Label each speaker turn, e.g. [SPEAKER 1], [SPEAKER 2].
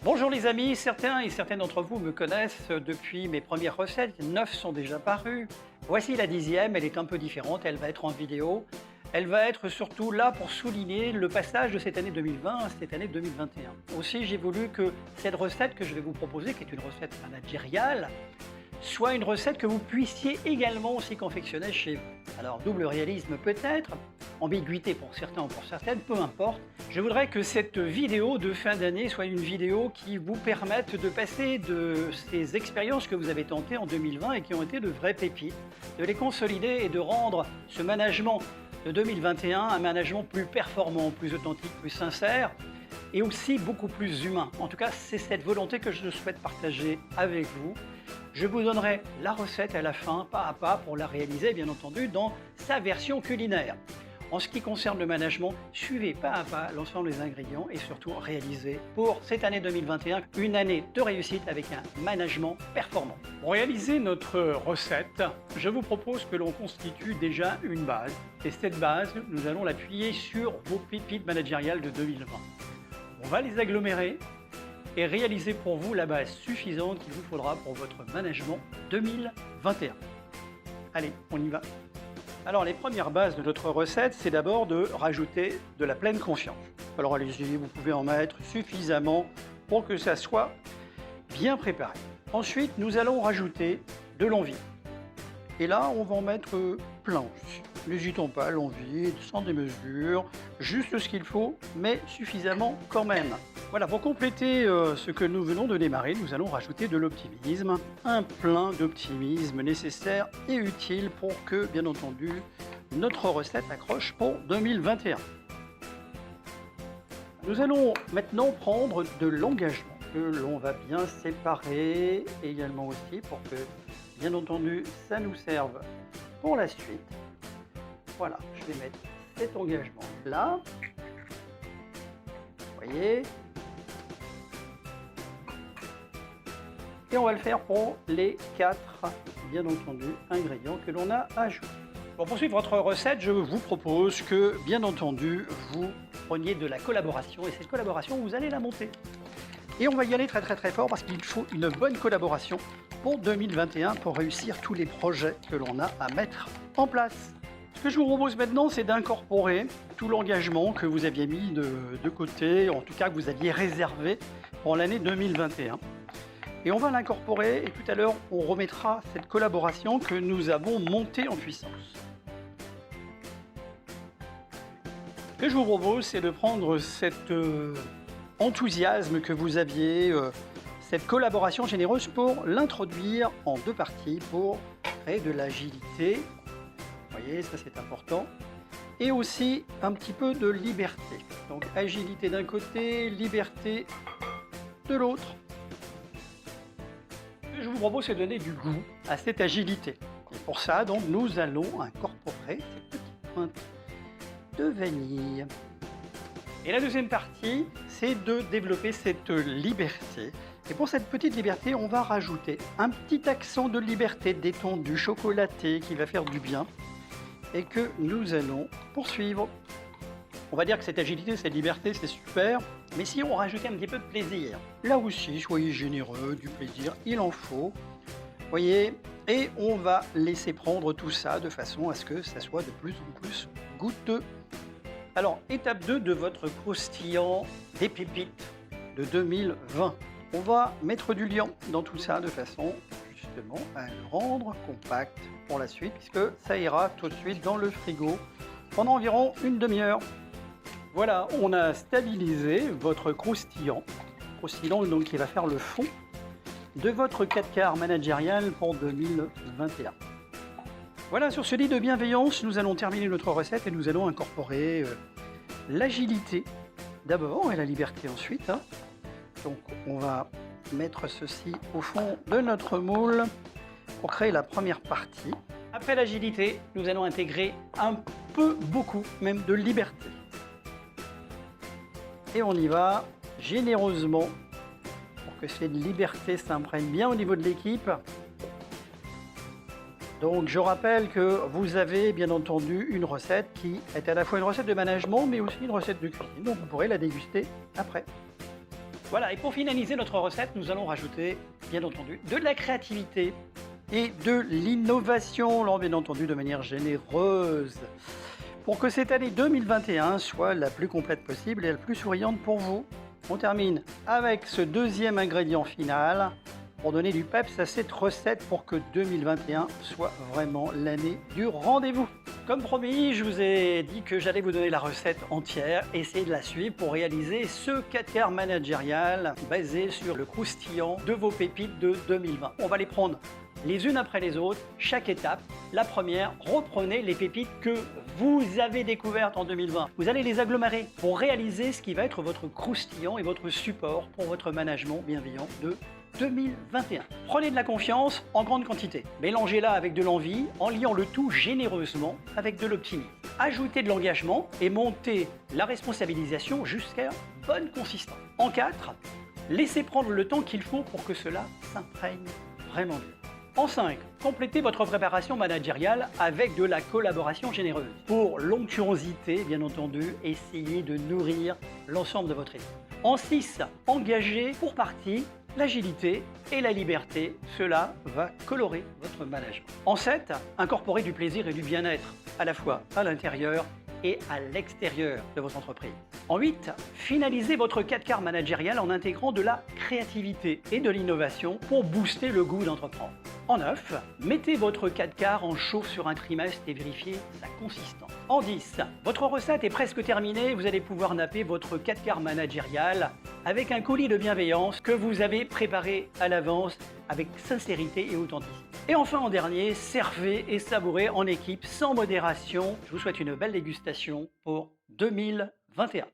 [SPEAKER 1] Bonjour les amis, certains et certaines d'entre vous me connaissent depuis mes premières recettes, 9 sont déjà parues. Voici la 10e, elle est un peu différente, elle va être en vidéo. Elle va être surtout là pour souligner le passage de cette année 2020 à cette année 2021. Aussi, j'ai voulu que cette recette que je vais vous proposer, qui est une recette managériale, soit une recette que vous puissiez également aussi confectionner chez vous. Alors, double réalisme peut-être, ambiguïté pour certains ou pour certaines, peu importe. Je voudrais que cette vidéo de fin d'année soit une vidéo qui vous permette de passer de ces expériences que vous avez tentées en 2020 et qui ont été de vraies pépites, de les consolider et de rendre ce management de 2021 un management plus performant, plus authentique, plus sincère et aussi beaucoup plus humain. En tout cas, c'est cette volonté que je souhaite partager avec vous. Je vous donnerai la recette à la fin, pas à pas, pour la réaliser, bien entendu, dans sa version culinaire. En ce qui concerne le management, suivez pas à pas l'ensemble des ingrédients et surtout réalisez pour cette année 2021 une année de réussite avec un management performant. Pour réaliser notre recette, je vous propose que l'on constitue déjà une base. Et cette base, nous allons l'appuyer sur vos pépites managériales de 2020. On va les agglomérer et réaliser pour vous la base suffisante qu'il vous faudra pour votre management 2021. Allez, on y va. Alors les premières bases de notre recette, c'est d'abord de rajouter de la pleine confiance. Alors allez-y, vous pouvez en mettre suffisamment pour que ça soit bien préparé. Ensuite, nous allons rajouter de l'envie. Et là, on va en mettre plein aussi. N'hésitons pas, l'envie, sans démesure, juste ce qu'il faut, mais suffisamment quand même. Voilà, pour compléter ce que nous venons de démarrer, nous allons rajouter de l'optimisme, un plein d'optimisme nécessaire et utile pour que, bien entendu, notre recette accroche pour 2021. Nous allons maintenant prendre de l'engagement que l'on va bien séparer également aussi pour que, bien entendu, ça nous serve pour la suite. Voilà, je vais mettre cet engagement là. Vous voyez ? Et on va le faire pour les 4, bien entendu, ingrédients que l'on a ajoutés. Pour poursuivre votre recette, je vous propose que, bien entendu, vous preniez de la collaboration. Et cette collaboration, vous allez la monter. Et on va y aller très fort parce qu'il faut une bonne collaboration pour 2021 pour réussir tous les projets que l'on a à mettre en place. Ce que je vous propose maintenant, c'est d'incorporer tout l'engagement que vous aviez mis de côté, en tout cas que vous aviez réservé pour l'année 2021. Et on va l'incorporer et tout à l'heure, on remettra cette collaboration que nous avons montée en puissance. Ce que je vous propose, c'est de prendre cet enthousiasme que vous aviez, cette collaboration généreuse pour l'introduire en 2 parties pour créer de l'agilité. Vous voyez, ça c'est important. Et aussi un petit peu de liberté. Donc agilité d'un côté, liberté de l'autre. Ce que je vous propose, c'est de donner du goût à cette agilité. Et pour ça, donc, nous allons incorporer cette petite pointe de vanille. Et la deuxième partie, c'est de développer cette liberté. Et pour cette petite liberté, on va rajouter un petit accent de liberté détendue, chocolaté, qui va faire du bien et que nous allons poursuivre. On va dire que cette agilité, cette liberté, c'est super, mais si on rajoutait un petit peu de plaisir, là aussi, soyez généreux, du plaisir, il en faut, voyez, et on va laisser prendre tout ça de façon à ce que ça soit de plus en plus goûteux. Alors, étape 2 de votre croustillant des pépites de 2020. On va mettre du liant dans tout ça de façon justement à le rendre compact pour la suite, puisque ça ira tout de suite dans le frigo pendant environ une demi-heure. Voilà, on a stabilisé votre croustillant donc qui va faire le fond de votre 4 quarts managérial pour 2021. Voilà, sur ce lit de bienveillance, nous allons terminer notre recette et nous allons incorporer l'agilité d'abord et la liberté ensuite. Donc on va mettre ceci au fond de notre moule pour créer la première partie. Après l'agilité, nous allons intégrer un peu, beaucoup même de liberté. Et on y va généreusement pour que cette liberté s'imprègne bien au niveau de l'équipe. Donc je rappelle que vous avez bien entendu une recette qui est à la fois une recette de management mais aussi une recette de cuisine. Donc vous pourrez la déguster après. Voilà, et pour finaliser notre recette, nous allons rajouter, bien entendu, de la créativité et de l'innovation, alors bien entendu de manière généreuse, pour que cette année 2021 soit la plus complète possible et la plus souriante pour vous. On termine avec ce deuxième ingrédient final pour donner du peps à cette recette pour que 2021 soit vraiment l'année du rendez-vous. Comme promis, je vous ai dit que j'allais vous donner la recette entière, essayez de la suivre pour réaliser ce 4 quarts managérial basé sur le croustillant de vos pépites de 2020. On va les prendre les unes après les autres, chaque étape. La première, reprenez les pépites que vous avez découvertes en 2020. Vous allez les agglomérer pour réaliser ce qui va être votre croustillant et votre support pour votre management bienveillant de 2021. Prenez de la confiance en grande quantité. Mélangez-la avec de l'envie en liant le tout généreusement avec de l'optimisme. Ajoutez de l'engagement et montez la responsabilisation jusqu'à bonne consistance. En 4, laissez prendre le temps qu'il faut pour que cela s'imprègne vraiment bien. En 5, complétez votre préparation managériale avec de la collaboration généreuse. Pour l'onctuosité, bien entendu, essayez de nourrir l'ensemble de votre équipe. En 6, engagez pour partie l'agilité et la liberté. Cela va colorer votre management. En 7, incorporez du plaisir et du bien-être, à la fois à l'intérieur et à l'extérieur de votre entreprise. En 8, finalisez votre 4 quarts managérial en intégrant de la créativité et de l'innovation pour booster le goût d'entreprendre. En 9, mettez votre 4 quarts en chauffe sur un trimestre et vérifiez sa consistance. En 10, votre recette est presque terminée, vous allez pouvoir napper votre 4 quarts managérial avec un colis de bienveillance que vous avez préparé à l'avance avec sincérité et authenticité. Et enfin en dernier, servez et savourez en équipe sans modération. Je vous souhaite une belle dégustation pour 2021.